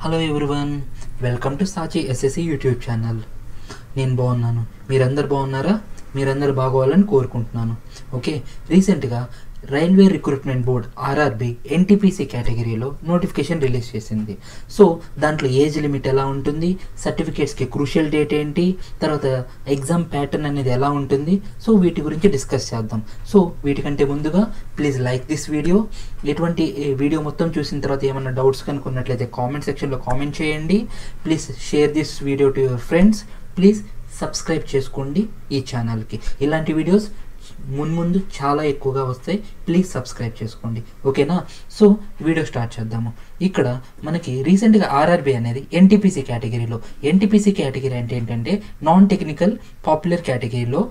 Hello everyone, welcome to Sachi SSC YouTube channel. నేను బాగున్నాను, మీరందరు బాగున్నారా? మీరందరూ బాగోవాలని కోరుకుంటున్నాను. ఓకే, రీసెంట్గా railway recruitment board RRB NTPC కేటగిరీలో నోటిఫికేషన్ రిలీజ్ చేసింది. సో దాంట్లో ఏజ్ లిమిట్ ఎలా ఉంటుంది, సర్టిఫికేట్స్కి క్రూషియల్ డేట్ ఏంటి, తర్వాత ఎగ్జామ్ ప్యాటర్న్ అనేది ఎలా ఉంటుంది, సో వీటి గురించి డిస్కస్ చేద్దాం. సో వీటికంటే ముందుగా ప్లీజ్ లైక్ దిస్ వీడియో. ఎటువంటి వీడియో మొత్తం చూసిన తర్వాత ఏమైనా డౌట్స్ కనుక్కున్నట్లయితే కామెంట్ సెక్షన్లో కామెంట్ చేయండి. Please share this video to your friends. Please subscribe చేసుకోండి ఈ ఛానల్కి. ఇలాంటి వీడియోస్ ముందు చాలా ఎక్కువగా వస్తాయి. ప్లీజ్ సబ్స్క్రైబ్ చేసుకోండి, ఓకేనా? సో వీడియో స్టార్ట్ చేద్దాము. ఇక్కడ మనకి రీసెంట్గా ఆర్ఆర్బి అనేది ఎన్టీపీసీ కేటగిరీలో, ఎన్టీపీసీ కేటగిరీ అంటే ఏంటంటే నాన్ టెక్నికల్ పాపులర్ కేటగిరీలో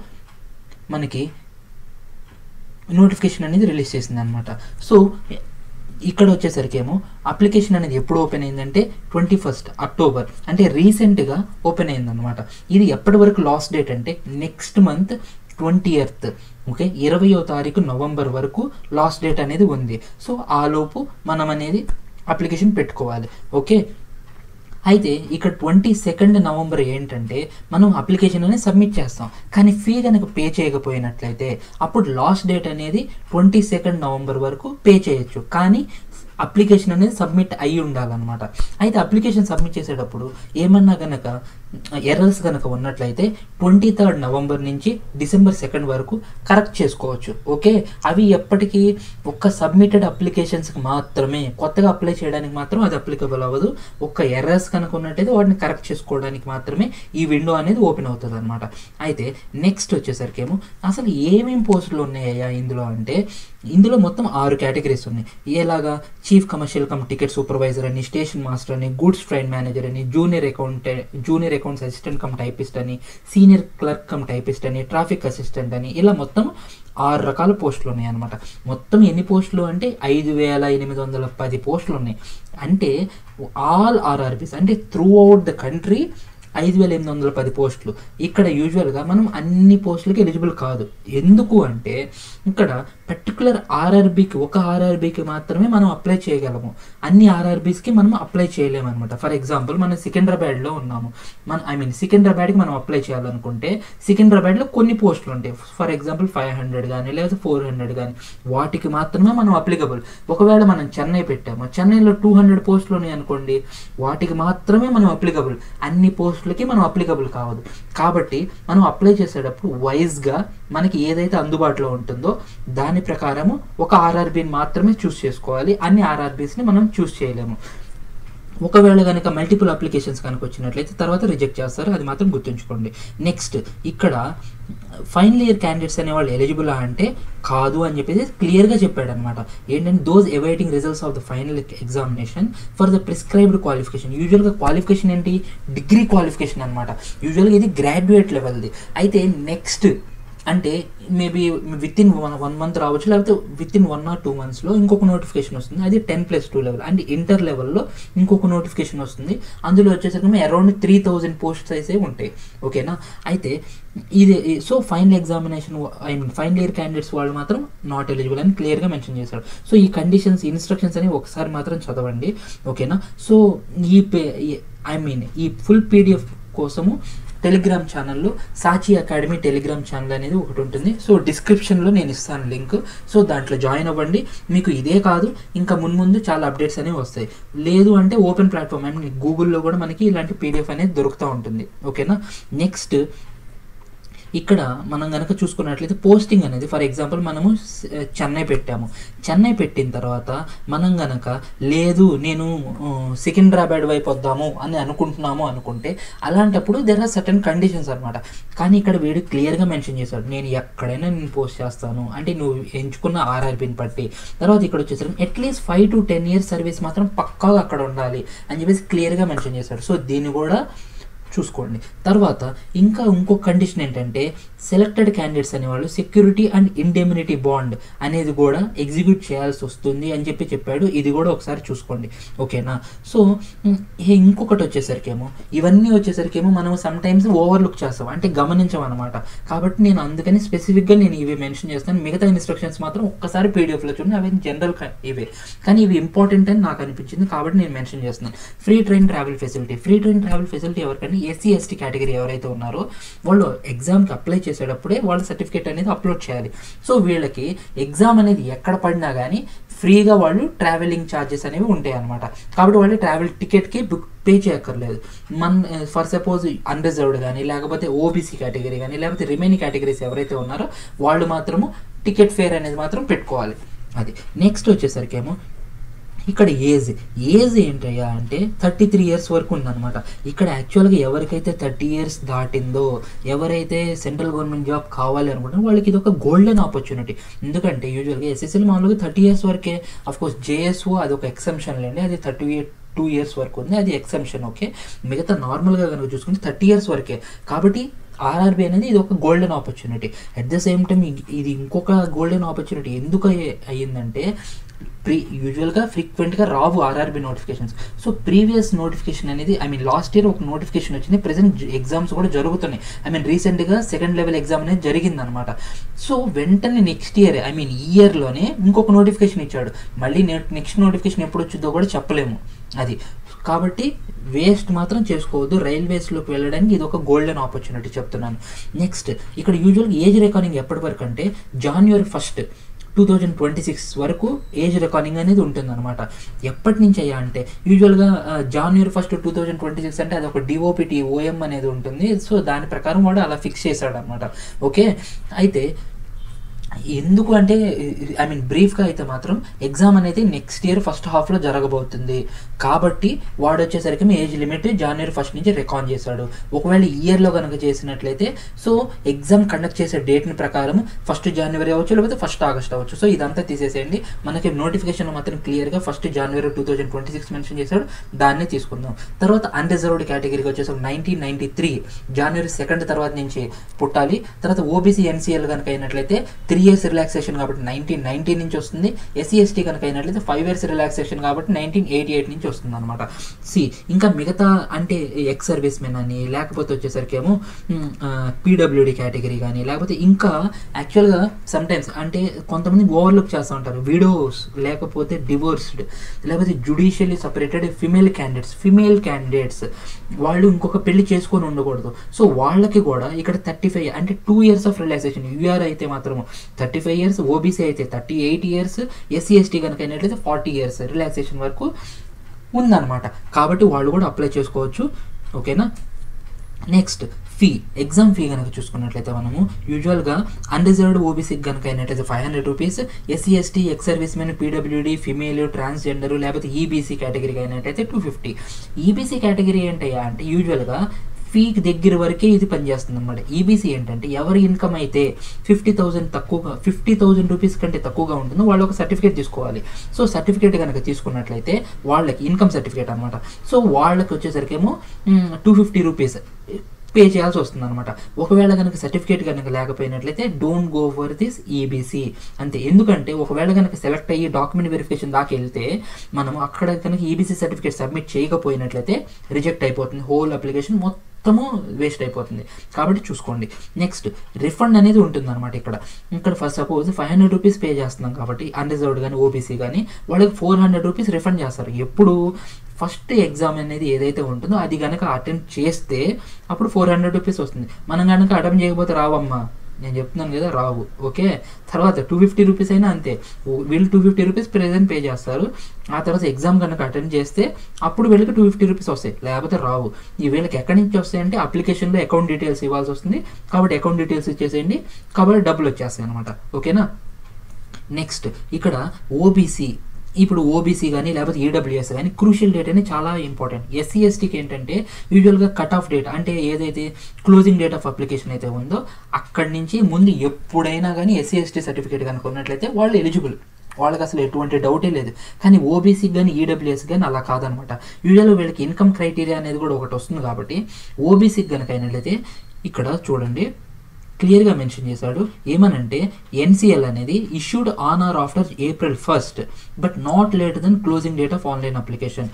మనకి నోటిఫికేషన్ అనేది రిలీజ్ చేసింది అనమాట. సో ఇక్కడ వచ్చేసరికి ఏమో అప్లికేషన్ అనేది ఎప్పుడు ఓపెన్ అయిందంటే 21 అక్టోబర్, అంటే రీసెంట్గా ఓపెన్ అయిందనమాట. ఇది ఎప్పటి వరకు లాస్ట్ డేట్ అంటే నెక్స్ట్ మంత్ 20th, ఓకే, 20వ తారీఖు నవంబర్ వరకు లాస్ట్ డేట్ అనేది ఉంది. సో ఆ లోపు మనం అనేది అప్లికేషన్ పెట్టుకోవాలి, ఓకే. అయితే ఇక్కడ 22 నవంబర్ ఏంటంటే మనం అప్లికేషన్ అనేది సబ్మిట్ చేస్తాం, కానీ ఫీ కనుక పే చేయకపోయినట్లయితే అప్పుడు లాస్ట్ డేట్ అనేది 22 నవంబర్ వరకు పే చేయొచ్చు, కానీ అప్లికేషన్ అనేది సబ్మిట్ అయ్యి ఉండాలన్నమాట. అయితే అప్లికేషన్ సబ్మిట్ చేసేటప్పుడు ఏమన్నా కనుక ఎర్రర్స్ కనుక ఉన్నట్లయితే 23 నవంబర్ నుంచి డిసెంబర్ 2 వరకు కరెక్ట్ చేసుకోవచ్చు, ఓకే. అవి ఎప్పటికీ ఒక్క సబ్మిటెడ్ అప్లికేషన్స్కి మాత్రమే, కొత్తగా అప్లై చేయడానికి మాత్రం అది అప్లికబుల్ అవ్వదు. ఒక్క ఎర్రర్స్ కనుక ఉన్నట్టయితే వాటిని కరెక్ట్ చేసుకోవడానికి మాత్రమే ఈ విండో అనేది ఓపెన్ అవుతుంది అనమాట. అయితే నెక్స్ట్ వచ్చేసరికి ఏమో అసలు ఏమేమి పోస్టులు ఉన్నాయా ఇందులో అంటే, ఇందులో మొత్తం 6 కేటగిరీస్ ఉన్నాయి. ఎలాగా chief commercial come ticket supervisor అని, స్టేషన్ మాస్టర్ అని, గూడ్స్ ట్రైన్ మేనేజర్ అని, junior accounts assistant cum typist అని, సీనియర్ క్లర్క్ కమ్ టైపిస్ట్ అని, ట్రాఫిక్ అసిస్టెంట్ అని, ఇలా మొత్తం 6 రకాల పోస్టులు ఉన్నాయి అనమాట. మొత్తం ఎన్ని పోస్టులు అంటే 5810 పోస్టులు ఉన్నాయి. అంటే ఆల్ ఆర్ఆర్బీస్ అంటే త్రూ అవుట్ ద కంట్రీ 5810 పోస్టులు. ఇక్కడ యూజువల్గా మనం అన్ని పోస్టులకి ఎలిజిబుల్ కాదు. ఎందుకు అంటే ఇక్కడ పర్టికులర్ ఆర్ఆర్బీకి, ఒక ఆర్ఆర్బీకి మాత్రమే మనం అప్లై చేయగలము, అన్ని ఆర్ఆర్బీస్కి మనం అప్లై చేయలేము అనమాట. ఫర్ ఎగ్జాంపుల్ మనం సికింద్రాబాద్లో ఉన్నాము, సికింద్రాబాద్కి మనం అప్లై చేయాలనుకుంటే సికింద్రాబాద్లో కొన్ని పోస్టులు ఉంటాయి. ఫర్ ఎగ్జాంపుల్ 500 కానీ లేదా 400 కానీ, వాటికి మాత్రమే మనం అప్లికబుల్. ఒకవేళ మనం చెన్నై పెట్టాము, చెన్నైలో 200 పోస్టులు ఉన్నాయి అనుకోండి, వాటికి మాత్రమే మనం అప్లికబుల్, అన్ని పోస్టులకి మనం అప్లికబుల్ కావద్దు. కాబట్టి మనం అప్లై చేసేటప్పుడు వైజ్గా మనకి ఏదైతే అందుబాటులో ఉంటుందో దాని ప్రకారము ఒక ఆర్ఆర్బీని మాత్రమే చూస్ చేసుకోవాలి. అన్ని ఆర్ఆర్బీస్ని మనం చూస్ చేయలేము. ఒకవేళ కనుక మల్టిపుల్ అప్లికేషన్స్ కనుక వచ్చినట్లయితే తర్వాత రిజెక్ట్ చేస్తారు, అది మాత్రం గుర్తుంచుకోండి. నెక్స్ట్ ఇక్కడ ఫైనల్ ఇయర్ క్యాండిడేట్స్ అనేవాళ్ళు ఎలిజిబుల్ అంటే కాదు అని చెప్పేసి క్లియర్గా చెప్పాడు అనమాట. ఏంటంటే those awaiting results of the final examination for the prescribed qualification. యూజువల్గా క్వాలిఫికేషన్ ఏంటి? డిగ్రీ క్వాలిఫికేషన్ అనమాట. యూజువల్గా ఇది గ్రాడ్యుయేట్ లెవెల్ది. అయితే నెక్స్ట్ అంటే మేబీ విత్ ఇన్ 1 month రావచ్చు, లేకపోతే విత్ ఇన్ 1 or 2 monthsలో ఇంకొక నోటిఫికేషన్ వస్తుంది. అది 10+2 లెవెల్ అంటే ఇంటర్ లెవెల్లో ఇంకొక నోటిఫికేషన్ వస్తుంది. అందులో వచ్చేసరికి అరౌండ్ 3000 పోస్ట్స్ అయితే ఉంటాయి, ఓకేనా. అయితే ఇది so final examination final year candidates వాళ్ళు మాత్రం నాట్ ఎలిజిబుల్ అని క్లియర్గా మెన్షన్ చేశారు. సో ఈ కండిషన్స్, ఇన్స్ట్రక్షన్స్ అని ఒకసారి మాత్రం చదవండి, ఓకేనా. సో ఈ ఫుల్ PDF కోసము టెలిగ్రామ్ ఛానల్లో సాచి అకాడమీ టెలిగ్రామ్ ఛానల్ అనేది ఒకటి ఉంటుంది. సో డిస్క్రిప్షన్లో నేను ఇస్తాను లింక్. సో దాంట్లో జాయిన్ అవ్వండి. మీకు ఇదే కాదు ఇంకా ముందు చాలా అప్డేట్స్ అనేవి వస్తాయి. లేదు అంటే ఓపెన్ ప్లాట్ఫామ్ గూగుల్లో కూడా మనకి ఇలాంటి PDF అనేది దొరుకుతూ ఉంటుంది, ఓకేనా. నెక్స్ట్ ఇక్కడ మనం కనుక చూసుకున్నట్లయితే పోస్టింగ్ అనేది, ఫర్ ఎగ్జాంపుల్ మనము చెన్నై పెట్టాము, చెన్నై పెట్టిన తర్వాత మనం కనుక లేదు నేను సికింద్రాబాద్ వైపు వద్దాము అని అనుకుంటున్నాము అనుకుంటే, అలాంటప్పుడు దెర్ ఆర్ సర్టన్ కండిషన్స్ అనమాట. కానీ ఇక్కడ వీడు క్లియర్గా మెన్షన్ చేశాడు, నేను ఎక్కడైనా నేను పోస్ట్ చేస్తాను అంటే నువ్వు ఎంచుకున్న ఆర్ఆర్బీని బట్టి. తర్వాత ఇక్కడ వచ్చేసరికి అట్లీస్ట్ 5 to 10 years సర్వీస్ మాత్రం పక్కాగా అక్కడ ఉండాలి అని చెప్పేసి క్లియర్గా మెన్షన్ చేశాడు. సో దీన్ని కూడా చూసుకోండి. తర్వాత ఇంకొక కండిషన్ ఏంటంటే సెలెక్టెడ్ క్యాండిడేట్స్ అనేవాళ్ళు సెక్యూరిటీ అండ్ ఇండెమ్నిటీ బాండ్ అనేది కూడా ఎగ్జిక్యూట్ చేయాల్సి వస్తుంది అని చెప్పాడు. ఇది కూడా ఒకసారి చూసుకోండి, ఓకేనా. సో ఇంకొకటి వచ్చేసరికేమో ఇవన్నీ వచ్చేసరికేమో మనం సమ్ టైమ్స్ ఓవర్లుక్ చేస్తాం, అంటే గమనించాం అనమాట. కాబట్టి నేను అందుకని స్పెసిఫిక్గా నేను ఇవి మెన్షన్ చేస్తాను. మిగతా ఇన్స్ట్రక్షన్స్ మాత్రం ఒక్కసారి పీడిఎఫ్లో చూడండి, అవి జనరల్ ఇవే, కానీ ఇవి ఇంపార్టెంట్ అని నాకు అనిపించింది కాబట్టి నేను మెన్షన్ చేస్తున్నాను. ఫ్రీ ట్రైన్ ట్రావెల్ ఫెసిలిటీ ఎవరికంటే ఎస్సీ ఎస్టీ కేటగిరీ ఎవరైతే ఉన్నారో వాళ్ళు ఎగ్జామ్కి అప్లై చేసేటప్పుడే వాళ్ళ సర్టిఫికేట్ అనేది అప్లోడ్ చేయాలి. సో వీళ్ళకి ఎగ్జామ్ అనేది ఎక్కడ పడినా కానీ ఫ్రీగా వాళ్ళు ట్రావెలింగ్ ఛార్జెస్ అనేవి ఉంటాయి అనమాట. కాబట్టి వాళ్ళు ట్రావెల్ టికెట్కి పే చేయక్కర్లేదు. ఫర్ సపోజ్ అన్రిజర్వ్డ్ కానీ లేకపోతే ఓబీసీ కేటగిరీ కానీ లేకపోతే రిమైనింగ్ కేటగిరీస్ ఎవరైతే ఉన్నారో వాళ్ళు మాత్రము టికెట్ ఫేర్ అనేది మాత్రం పెట్టుకోవాలి. అది నెక్స్ట్ వచ్చేసరికేమో ఇక్కడ ఏజ్ ఏంటయ్యా అంటే 33 years వరకు ఉందన్నమాట. ఇక్కడ యాక్చువల్గా ఎవరికైతే 30 years దాటిందో, ఎవరైతే సెంట్రల్ గవర్నమెంట్ జాబ్ కావాలి అనుకుంటారో వాళ్ళకి ఇది ఒక గోల్డెన్ ఆపర్చునిటీ. ఎందుకంటే యూజువల్గా ఎస్ఎస్సీలు మామూలుగా 30 years వరకే. అఫ్కోర్స్ జేఎస్ఓ అది ఒక ఎక్సెంప్షన్ లేండి, అది 32 years వరకు ఉంది, అది ఎక్సెంప్షన్. ఓకే, మిగతా నార్మల్గా కనుక చూసుకుంటే 30 years వరకే. కాబట్టి ఆర్ఆర్బీ అనేది ఇది ఒక golden opportunity. At the same time ఇది ఇంకొక గోల్డెన్ ఆపర్చునిటీ ఎందుకు అయ్యిందంటే యూజువల్గా ఫ్రీక్వెంట్గా రావు RRB notifications. So previous notification అనేది లాస్ట్ ఇయర్ ఒక నోటిఫికేషన్ వచ్చింది, ప్రెసెంట్ ఎగ్జామ్స్ కూడా జరుగుతున్నాయి. రీసెంట్గా సెకండ్ లెవెల్ ఎగ్జామ్ అనేది జరిగిందనమాట. సో వెంటనే నెక్స్ట్ ఇయర్ ఈ ఇయర్లోనే ఇంకొక నోటిఫికేషన్ ఇచ్చాడు. మళ్ళీ నెక్స్ట్ నోటిఫికేషన్ ఎప్పుడు వచ్చిందో కూడా చెప్పలేము. అది కాబట్టి వేస్ట్ మాత్రం చేసుకోవద్దు. రైల్వేస్లోకి వెళ్ళడానికి ఇది ఒక గోల్డెన్ ఆపర్చునిటీ చెప్తున్నాను. నెక్స్ట్ ఇక్కడ యూజువల్గా ఏజ్ రికార్డింగ్ ఎప్పటి వరకు అంటే January 1st, 2026 వరకు ఏజ్ రికార్డింగ్ అనేది ఉంటుందన్నమాట. ఎప్పటి నుంచి అయ్యా అంటే యూజువల్గా January 1st, 2026 అంటే అది ఒక డిఓపిటి ఓఎం అనేది ఉంటుంది. సో దాని ప్రకారం వాడు అలా ఫిక్స్ చేశాడు అనమాట. ఓకే, అయితే ఎందుకు అంటే బ్రీఫ్గా అయితే మాత్రం ఎగ్జామ్ అనేది నెక్స్ట్ ఇయర్ ఫస్ట్ హాఫ్లో జరగబోతుంది. కాబట్టి వాడు వచ్చేసరికి ఏజ్ లిమిట్ January 1st నుంచి రికార్డ్ చేశాడు. ఒకవేళ ఇయర్లో కనుక చేసినట్లయితే సో ఎగ్జామ్ కండక్ట్ చేసే డేట్ని ప్రకారం 1st January అవ్వచ్చు లేకపోతే 1st August అవ్వచ్చు. సో ఇదంతా తీసేసేయండి. మనకి నోటిఫికేషన్ మాత్రం క్లియర్గా 1st January 2026 మెన్షన్ చేశాడు, దాన్ని తీసుకుందాం. తర్వాత అన్రిజర్వ్డ్ కేటగిరీకి వచ్చేసి 1993 January 2nd తర్వాత నుంచి పుట్టాలి. తర్వాత ఓబీసీ ఎన్సీఎల్ కనుక అయినట్లయితే 3 years రిలాక్సేషన్ కాబట్టి 1990 నుంచి వస్తుంది. ఎస్సీ ఎస్టీ కనుక అయినట్లయితే 5 years రిలాక్సేషన్ కాబట్టి 1988 నుంచి వస్తుంది అనమాట. ఇంకా మిగతా అంటే ఎక్స్ సర్వీస్ మెన్ అని లేకపోతే వచ్చేసరికి ఏమో పీడబ్ల్యూడి కేటగిరీ కానీ లేకపోతే ఇంకా యాక్చువల్గా సమ్టైమ్స్ అంటే కొంతమంది ఓవర్లుక్ చేస్తూ ఉంటారు, విడోస్ లేకపోతే డివోర్స్డ్ లేకపోతే జ్యుడిషియల్లీ సపరేటెడ్ ఫిమేల్ క్యాండిడేట్స్ వాళ్ళు ఇంకొక పెళ్లి చేసుకొని ఉండకూడదు. సో వాళ్ళకి కూడా ఇక్కడ 35 అంటే 2 years ఆఫ్ రిలాక్సేషన్. యూఆర్ అయితే మాత్రము 35 years, ఓబీసీ అయితే 38 years, ఎస్సీ ఎస్టీ కనుక అయినట్లయితే 40 years రిలాక్సేషన్ వరకు ఉందన్నమాట. కాబట్టి వాళ్ళు కూడా అప్లై చేసుకోవచ్చు. ఓకేనా, నెక్స్ట్ ఎగ్జామ్ ఫీ కనుక చూసుకున్నట్లయితే మనము యూజువల్గా అన్రిజర్వ్డ్ ఓబీసీకి కనుక అయినట్లయితే 500 rupees, SC ST ex service men PWD female transgender లేకపోతే ఈబీసీ కేటగిరీకి అయినట్లయితే 250. ఈబీసీ కేటగిరీ ఏంటయ్యా అంటే యూజువల్గా ఫీకి దగ్గర వరకే ఇది పనిచేస్తుంది అనమాట. ఈబీసీ ఏంటంటే ఎవరి ఇన్కమ్ అయితే 50,000 rupees కంటే తక్కువగా ఉంటుందో వాళ్ళు ఒక సర్టిఫికేట్ తీసుకోవాలి. సో సర్టిఫికేట్ కనుక తీసుకున్నట్లయితే వాళ్ళకి ఇన్కమ్ సర్టిఫికేట్ అనమాట. సో వాళ్ళకి వచ్చేసరికి ఏమో 250 rupees పే చేయాల్సి వస్తుంది అనమాట. ఒకవేళ కనుక సర్టిఫికేట్ కనుక లేకపోయినట్లయితే don't go for this EBC అంతే. ఎందుకంటే ఒకవేళ కనుక సెలెక్ట్ అయ్యి డాక్యుమెంట్ వెరిఫికేషన్ దాకా వెళ్తే మనం అక్కడ కనుక ఈబీసీ సర్టిఫికేట్ సబ్మిట్ చేయకపోయినట్లయితే రిజెక్ట్ అయిపోతుంది, హోల్ అప్లికేషన్ మొత్తము వేస్ట్ అయిపోతుంది. కాబట్టి చూసుకోండి. నెక్స్ట్ రిఫండ్ అనేది ఉంటుంది అనమాట. ఇక్కడ ఫస్ట్ సపోజ్ 500 rupees పే చేస్తున్నాం కాబట్టి అన్రిజర్వ్డ్ కానీ ఓబీసీ కానీ వాళ్ళకి 400 rupees రిఫండ్ చేస్తారు. ఎప్పుడు ఫస్ట్ ఎగ్జామ్ అనేది ఏదైతే ఉంటుందో అది కనుక అటెంప్ట్ చేస్తే అప్పుడు 400 rupees వస్తుంది. మనం కనుక అటెంప్ట్ చేయకపోతే రావమ్మా, నేను చెప్తున్నాను కదా, రావు. ఓకే, తర్వాత 250 rupees అయినా అంతే. వీళ్ళు 250 rupees ప్రెజెంట్ పే చేస్తారు. ఆ తర్వాత ఎగ్జామ్ కనుక అటెండ్ చేస్తే అప్పుడు వీళ్ళకి 250 rupees వస్తాయి, లేకపోతే రావు. ఈ వీళ్ళకి ఎక్కడి నుంచి వస్తాయంటే అప్లికేషన్లో అకౌంట్ డీటెయిల్స్ ఇవ్వాల్సి వస్తుంది. కాబట్టి అకౌంట్ డీటెయిల్స్ ఇచ్చేసేయండి, కాబట్టి డబ్బులు వచ్చేస్తాయి అనమాట. ఓకేనా, నెక్స్ట్ ఇక్కడ ఓబీసీ. ఇప్పుడు ఓబీసీ కానీ లేకపోతే ఈడబ్ల్యూఎస్ కానీ క్రూషియల్ డేట్ అనేది చాలా ఇంపార్టెంట్. ఎస్సీ ఎస్టీకి ఏంటంటే యూజువల్గా కట్ ఆఫ్ డేట్ అంటే ఏదైతే క్లోజింగ్ డేట్ ఆఫ్ అప్లికేషన్ అయితే ఉందో అక్కడి నుంచి ముందు ఎప్పుడైనా కానీ ఎస్సీ ఎస్టీ సర్టిఫికేట్ కనుక ఉన్నట్లయితే వాళ్ళు ఎలిజిబుల్. వాళ్ళకి అసలు ఎటువంటి డౌటే లేదు. కానీ ఓబీసీకి కానీ ఈడబ్ల్యూఎస్ కానీ అలా కాదనమాట. యూజువల్గా వీళ్ళకి ఇన్కమ్ క్రైటీరియా అనేది కూడా ఒకటి వస్తుంది కాబట్టి ఓబీసీకి కనుక అయినట్లయితే ఇక్కడ చూడండి క్లియర్గా మెన్షన్ చేశాడు. ఏమనంటే ఎన్సిఎల్ అనేది issued on or after April 1st but not late then closing date of online application.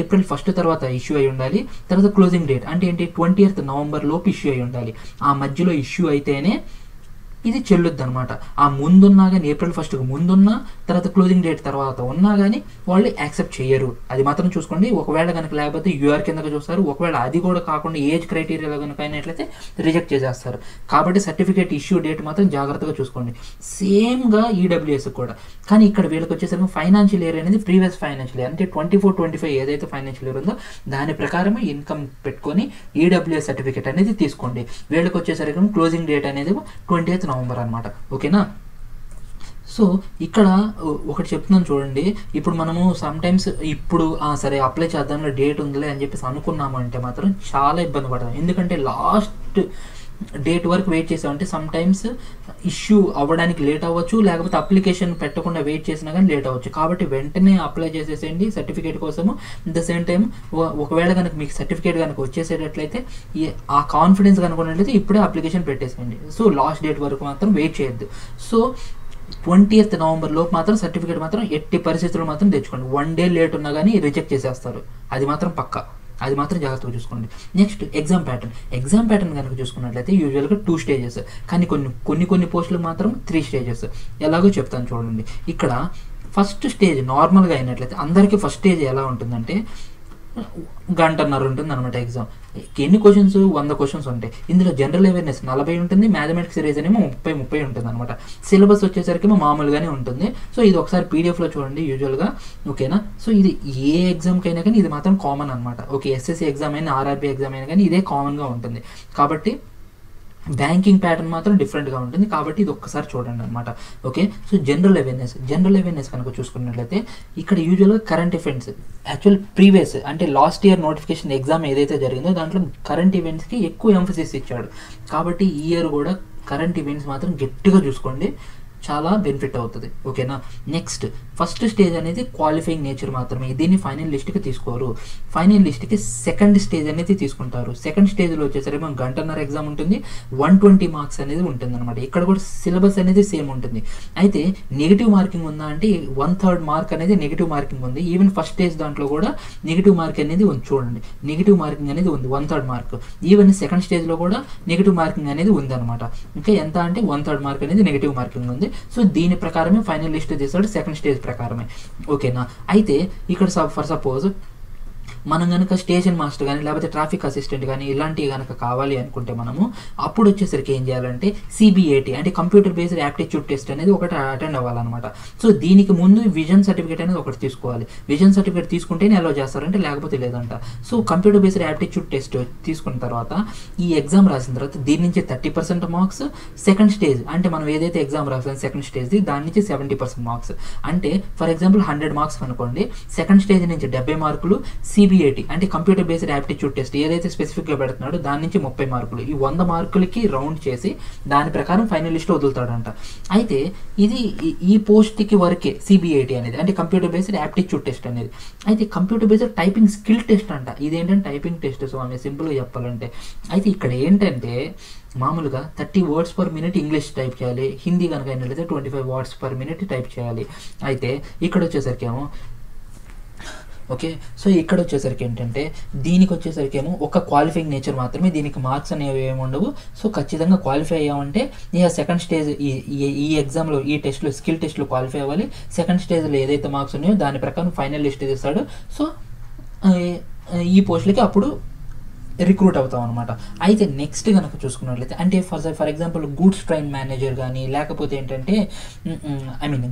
April 1st తర్వాత ఇష్యూ అయి ఉండాలి. తర్వాత క్లోజింగ్ డేట్ అంటే ఏంటి 20th November లోపు ఇష్యూ అయి ఉండాలి. ఆ మధ్యలో ఇష్యూ అయితేనే ఇది చెల్లుద్ది అనమాట. ఆ ముందున్నా కానీ April 1st ముందున్నా తర్వాత క్లోజింగ్ డేట్ తర్వాత ఉన్నా కానీ వాళ్ళు యాక్సెప్ట్ చేయరు. అది మాత్రం చూసుకోండి. ఒకవేళ కనుక లేకపోతే యూఆర్ కిందగా చూస్తారు. ఒకవేళ అది కూడా కాకుండా ఏజ్ క్రైటీరియా కనుక అయినట్లయితే రిజెక్ట్ చేసేస్తారు. కాబట్టి సర్టిఫికేట్ ఇష్యూ డేట్ మాత్రం జాగ్రత్తగా చూసుకోండి. సేమ్గా ఈడబ్ల్యూఎస్ కూడా. కానీ ఇక్కడ వీళ్ళకి వచ్చేసరికి ఫైనాన్షియల్ ఇయర్ అనేది ప్రీవియస్ ఫైనాన్షియల్ ఇయర్ అంటే 24-25 ఏదైతే ఫైనాన్షియల్ ఇయర్ ఉందో దాని ప్రకారమే ఇన్కమ్ పెట్టుకొని ఈడబ్ల్యూఎస్ సర్టిఫికేట్ అనేది తీసుకోండి. వీళ్ళకి వచ్చేసరికి క్లోజింగ్ డేట్ అనేది 20th November అనమాట. ఓకేనా. సో ఇక్కడ ఒకటి చెప్తున్నాను చూడండి. ఇప్పుడు మనము సమ్టైమ్స్ ఇప్పుడు సరే అప్లై చేద్దాంలో డేట్ ఉందిలే అని చెప్పేసి అనుకున్నాము అంటే మాత్రం చాలా ఇబ్బంది పడతాం. ఎందుకంటే లాస్ట్ డేట్ వరకు వెయిట్ చేసామంటే సమ్టైమ్స్ ఇష్యూ అవ్వడానికి లేట్ అవ్వచ్చు, లేకపోతే అప్లికేషన్ పెట్టకుండా వెయిట్ చేసినా కానీ లేట్ అవ్వచ్చు. కాబట్టి వెంటనే అప్లై చేసేసేయండి సర్టిఫికేట్ కోసము. అట్ ద సేమ్ టైం ఒకవేళ కనుక మీకు సర్టిఫికేట్ కనుక వచ్చేసేటట్లయితే ఆ కాన్ఫిడెన్స్ కనుకున్నట్లయితే ఇప్పుడే అప్లికేషన్ పెట్టేసేయండి. సో లాస్ట్ డేట్ వరకు మాత్రం వెయిట్ చేయొద్దు. సో 20th November లోపు మాత్రం సర్టిఫికేట్ మాత్రం ఎట్టి పరిస్థితుల్లో మాత్రం తెచ్చుకోండి. 1 day లేట్ ఉన్నా కానీ రిజెక్ట్ చేసేస్తారు. అది మాత్రం పక్కా. అది మాత్రం జాగ్రత్తగా చూసుకోండి. నెక్స్ట్ ఎగ్జామ్ ప్యాటర్న్ కనుక చూసుకున్నట్లయితే యూజువల్గా 2 stages, కానీ కొన్ని పోస్టులకు మాత్రం 3 stages. ఎలాగో చెప్తాను చూడండి. ఇక్కడ ఫస్ట్ స్టేజ్ నార్మల్గా అయినట్లయితే అందరికీ ఫస్ట్ స్టేజ్ ఎలా ఉంటుందంటే 1.5 గంట ఉంటుంది అనమాట. ఎగ్జామ్ ఎన్ని క్వశ్చన్స్ 100 questions ఉంటాయి. ఇందులో జనరల్ అవేర్నెస్ 40 ఉంటుంది, మ్యాథమెటిక్స్ రీజన్ ఏమో 30 ఉంటుంది అనమాట. సిలబస్ వచ్చేసరికి మామూలుగానే ఉంటుంది. సో ఇది ఒకసారి పీడిఎఫ్లో చూడండి యూజువల్గా. ఓకేనా. సో ఇది ఏ ఎగ్జామ్కి అయినా కానీ ఇది మాత్రం కామన్ అనమాట. ఓకే, ఎస్ఎస్సి ఎగ్జామ్ అయినా ఆర్ఆర్బీ ఎగ్జామ్ అయినా కానీ ఇదే కామన్గా ఉంటుంది. కాబట్టి బ్యాంకింగ్ ప్యాటర్న్ మాత్రం డిఫరెంట్గా ఉంటుంది. కాబట్టి ఇది ఒక్కసారి చూడండి అనమాట. ఓకే. సో జనరల్ అవేర్నెస్ కనుక చూసుకున్నట్లయితే ఇక్కడ యూజువల్గా కరెంట్ ఈవెంట్స్ యాక్చువల్ ప్రీవియస్ అంటే లాస్ట్ ఇయర్ నోటిఫికేషన్ ఎగ్జామ్ ఏదైతే జరిగిందో దాంట్లో కరెంట్ ఈవెంట్స్కి ఎక్కువ ఎంఫసిస్ ఇచ్చాడు. కాబట్టి ఈ ఇయర్ కూడా కరెంట్ ఈవెంట్స్ మాత్రం గట్టిగా చూసుకోండి, చాలా బెనిఫిట్ అవుతుంది. ఓకేనా. నెక్స్ట్ ఫస్ట్ స్టేజ్ అనేది క్వాలిఫైయింగ్ నేచర్ మాత్రమే. దీన్ని ఫైనల్ లిస్ట్కి తీసుకోరు. ఫైనల్ లిస్ట్కి సెకండ్ స్టేజ్ అనేది తీసుకుంటారు. సెకండ్ స్టేజ్లో వచ్చేసరికి మనం 1.5 గంట ఎగ్జామ్ ఉంటుంది, 120 మార్క్స్ అనేది ఉంటుంది అనమాట. ఇక్కడ కూడా సిలబస్ అనేది సేమ్ ఉంటుంది. అయితే నెగిటివ్ మార్కింగ్ ఉందా అంటే 1/3 మార్క్ అనేది నెగిటివ్ మార్కింగ్ ఉంది. ఈవెన్ ఫస్ట్ స్టేజ్ దాంట్లో కూడా నెగిటివ్ మార్క్ అనేది ఉంది. చూడండి, నెగిటివ్ మార్కింగ్ అనేది ఉంది 1/3 మార్క్. ఈవెన్ సెకండ్ స్టేజ్లో కూడా నెగిటివ్ మార్కింగ్ అనేది ఉంది అనమాట. ఇంకా ఎంత అంటే 1/3 మార్క్ అనేది నెగిటివ్ మార్కింగ్ ఉంది. సో దీని ప్రకారమే ఫైనల్ లిస్ట్ తీసాడు, సెకండ్ స్టేజ్ ప్రకారమే. ఓకేనా. అయితే ఇక్కడ ఫర్ సపోజ్ మనం కనుక స్టేషన్ మాస్టర్ కానీ లేకపోతే ట్రాఫిక్ అసిస్టెంట్ కానీ ఇలాంటివి కనుక కావాలి అనుకుంటే మనము అప్పుడు వచ్చేసరికి ఏం చేయాలంటే CBAT అంటే కంప్యూటర్ బేస్డ్ యాప్టిట్యూడ్ టెస్ట్ అనేది ఒకటి అటెండ్ అవ్వాలన్నమాట. సో దీనికి ముందు విజన్ సర్టిఫికేట్ అనేది ఒకటి తీసుకోవాలి. విజన్ సర్టిఫికేట్ తీసుకుంటేనే అలో చేస్తారంటే లేకపోతే లేదంట. So computer based aptitude test తీసుకున్న తర్వాత ఈ ఎగ్జామ్ రాసిన తర్వాత దీని నుంచి 30% మార్క్స్, సెకండ్ స్టేజ్ అంటే మనం ఏదైతే ఎగ్జామ్ రాసాం సెకండ్ స్టేజ్ దాని నుంచి 70% మార్క్స్. అంటే ఫర్ ఎగ్జాంపుల్ 100 మార్క్స్ అనుకోండి, సెకండ్ స్టేజ్ నుంచి 70 మార్కులు, CBAT అంటే కంప్యూటర్ బేస్డ్ యాప్టిట్యూడ్ టెస్ట్ ఏదైతే స్పెసిఫిక్గా పెడుతున్నాడో దాని నుంచి 30 మార్కులు. ఈ 100 మార్కులకి రౌండ్ చేసి దాని ప్రకారం ఫైనల్ లిస్ట్ వదులుతాడంట. అయితే ఇది ఈ పోస్ట్కి వరకే CBAT అనేది అంటే కంప్యూటర్ బేస్డ్ యాప్టిట్యూడ్ టెస్ట్ అనేది. అయితే computer based typing skill test అంట. ఇదేంటంటే టైపింగ్ టెస్ట్. సో ఆమె సింపుల్గా చెప్పాలంటే అయితే ఇక్కడ ఏంటంటే మామూలుగా 30 words per minute English type చేయాలి. హిందీ కనుక అయినట్లయితే 25 words per minute టైప్ చేయాలి. అయితే ఇక్కడ వచ్చేసరికి ఏమో ఓకే. సో ఇక్కడ వచ్చేసరికి ఏంటంటే దీనికి వచ్చేసరికి ఏమో ఒక క్వాలిఫైయింగ్ నేచర్ మాత్రమే, దీనికి మార్క్స్ అనేవి ఏమి ఉండవు. సో ఖచ్చితంగా క్వాలిఫై అయ్యామంటే ఇక సెకండ్ స్టేజ్ ఈ ఎగ్జామ్లో ఈ టెస్ట్లో స్కిల్ టెస్ట్లో క్వాలిఫై అవ్వాలి. సెకండ్ స్టేజ్లో ఏదైతే మార్క్స్ ఉన్నాయో దాని ప్రకారం ఫైనల్ లిస్ట్ తీస్తాడు. సో ఈ పోస్టులకి అప్పుడు రిక్రూట్ అవుతాం అనమాట. అయితే నెక్స్ట్ కనుక చూసుకున్నట్లయితే అంటే for example goods train manager కానీ లేకపోతే ఏంటంటే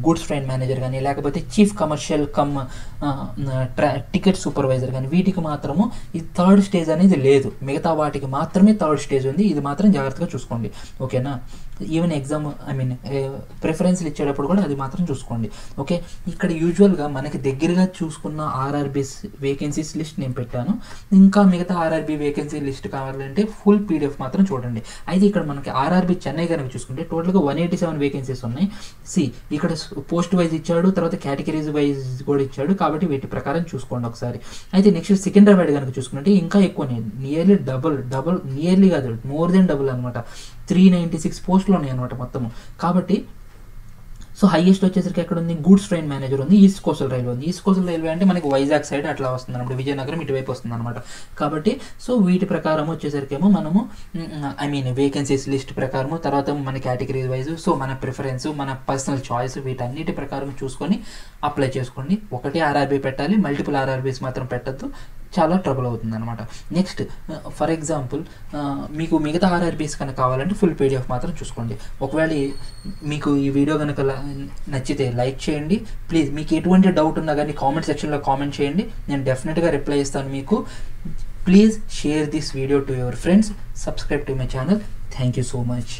గూడ్స్ ట్రైన్ మేనేజర్ కానీ లేకపోతే చీఫ్ కమర్షియల్ టికెట్ సూపర్వైజర్ కానీ వీటికి మాత్రము ఈ థర్డ్ స్టేజ్ అనేది లేదు. మిగతా వాటికి మాత్రమే థర్డ్ స్టేజ్ ఉంది. ఇది మాత్రం జాగ్రత్తగా చూసుకోండి. ఓకేనా. ఈవెన్ ఎగ్జామ్ ప్రిఫరెన్స్లు ఇచ్చేటప్పుడు కూడా అది మాత్రం చూసుకోండి. ఓకే, ఇక్కడ యూజువల్గా మనకి దగ్గరగా చూసుకున్న ఆర్ఆర్బీస్ వేకెన్సీస్ లిస్ట్ నేను పెట్టాను. ఇంకా మిగతా ఆర్ఆర్బీ వేకెన్సీ లిస్ట్ కావాలంటే ఫుల్ పీడిఎఫ్ మాత్రం చూడండి. అయితే ఇక్కడ మనకి ఆర్ఆర్బీ చెన్నై కనుక చూసుకుంటే టోటల్గా 187 వేకెన్సీస్ ఉన్నాయి. ఇక్కడ పోస్ట్ వైజ్ ఇచ్చాడు, తర్వాత కేటగిరీస్ వైజ్ కూడా ఇచ్చాడు, కాబట్టి వీటి ప్రకారం చూసుకోండి ఒకసారి. అయితే నెక్స్ట్ సికింద్రాబాద్ కనుక చూసుకుంటే ఇంకా ఎక్కువ, నియర్లీ డబుల్ నియర్లీ కాదు, మోర్ దెన్ డబుల్ అనమాట. 396 పోస్టులు ఉన్నాయి అనమాట మొత్తము. కాబట్టి సో హైయెస్ట్ వచ్చేసరికి ఎక్కడ ఉంది, గూడ్స్ ట్రైన్ మేనేజర్ ఉంది, ఈస్ట్ కోస్టల్ రైల్వే ఉంది. ఈస్ట్ కోస్టల్ రైల్వే అంటే మనకి వైజాగ్ సైడ్ అట్లా వస్తుంది అనమాట, విజయనగరం ఇటువైపు వస్తుంది అనమాట. కాబట్టి సో వీటి ప్రకారం వచ్చేసరికేమో మనము వేకెన్సీస్ లిస్ట్ ప్రకారము, తర్వాత మన కేటగిరీస్ వైజ్, సో మన ప్రిఫరెన్స్, మన పర్సనల్ చాయిస్, వీటన్నిటి ప్రకారం చూసుకొని అప్లై చేసుకోండి. ఒకటే ఆర్ఆర్బీ పెట్టాలి, మల్టిపుల్ ఆర్ఆర్బీస్ మాత్రం పెట్టద్దు, చాలా ట్రబుల్ అవుతుంది అనమాట. నెక్స్ట్ ఫర్ ఎగ్జాంపుల్ మీకు మిగతా ఆర్ఆర్బీస్ కనుక కావాలంటే ఫుల్ పీడిఎఫ్ మాత్రం చూసుకోండి. ఒకవేళ మీకు ఈ వీడియో కనుక నచ్చితే లైక్ చేయండి ప్లీజ్. మీకు ఎటువంటి డౌట్ ఉన్నా కానీ కామెంట్ సెక్షన్లో కామెంట్ చేయండి, నేను డెఫినెట్గా రిప్లై ఇస్తాను మీకు. Please share this video to your friends, subscribe to my channel. Thank you so much.